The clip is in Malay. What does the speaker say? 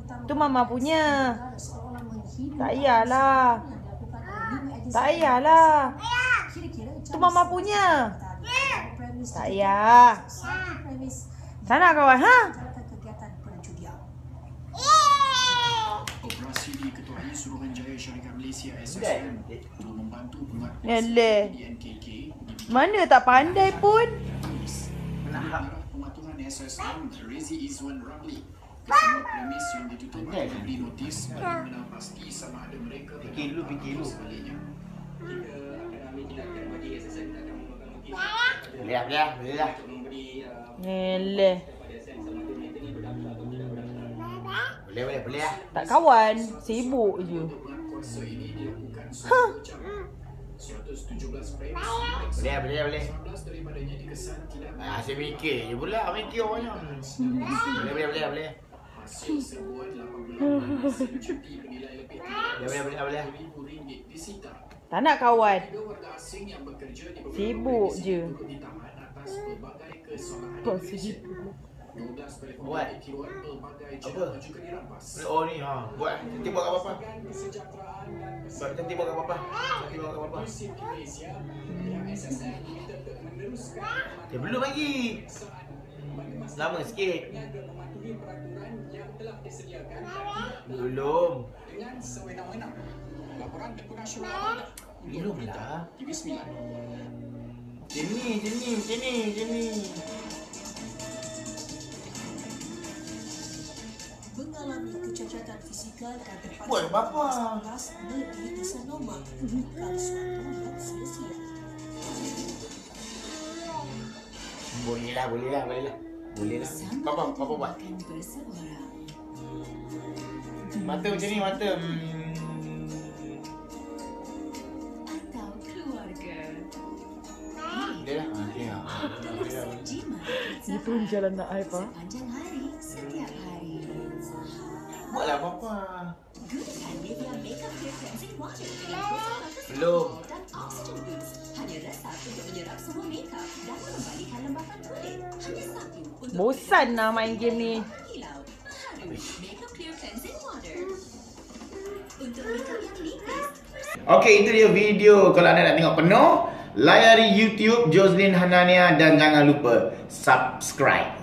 Tu mama punya. Tak payahlah. Tak payahlah. Tu mama punya. Tak payah. Sana kawan, ha? Operasi di Ketuai Suruhanjaya Syarikat Malaysia SSM untuk membantu pematuhan DNKK. Mana tak pandai pun. Pematuhan SSM Rezi Izwan Ramli. Kesemua premis yang ditutup diberi notis bagi mengenal pasti sama ada mereka fikir dulu sebaliknya. Boleh lah. Eleh. Boleh lah. Tak kawan, sibuk je. Kuasa ini dilakukan Boleh. 19 daripadanya dikesan tidak Asyik mikir je pula. Mikir banyak. Boleh. hasil serbuan 18 hasil cuti bernilai lebih Boleh. RM3,000 disita. Tak nak kawan. 3 warga asing yang bekerja di beberapa Sibuk provinsi je. turut ditahan atas pelbagai kesalahan Kau immigration. sibuk. 12 telefon Buat. kiruan pelbagai Apa? jenama juga dirampas. Oh ni buat. Nanti buat kat apa? Kesejahteraan dan Nanti buat kat apa? musim di Malaysia yang SSM kita meneruskan Dia belum lagi. Lama sikit. dan mematuhi peraturan yang telah disediakan Belum. dengan sewenang-wenang. Laporan Tengku Nasional Belum lah. TV 9. Macam ni. Mengalami kecacatan fizikal dan terpaksa Buat apa? kelas lebih besar normal bukan suatu yang sia-sia. Boleh lah. Papa buat. Akan bersuara. Mata macam ni, mata. Atau keluarga. Dia lah. Jimat Itu jalan nak air, Pak. sepanjang hari, setiap hari. Buatlah Papa. Gunakan Nivea Makeup Clear Cleansing Water dengan kuasa Belum. dan Oxygen Boost. Hanya resap untuk menyerap semua makeup dan mengembalikan lembapan kulit. Hanya satu untuk Bosan lah main game ni. Kilau. Haru Makeup Clear Cleansing Water. Untuk makeup yang nipis. Okey, itu dia video. Kalau anda nak tengok penuh, layari YouTube Jozlin Hanania dan jangan lupa subscribe.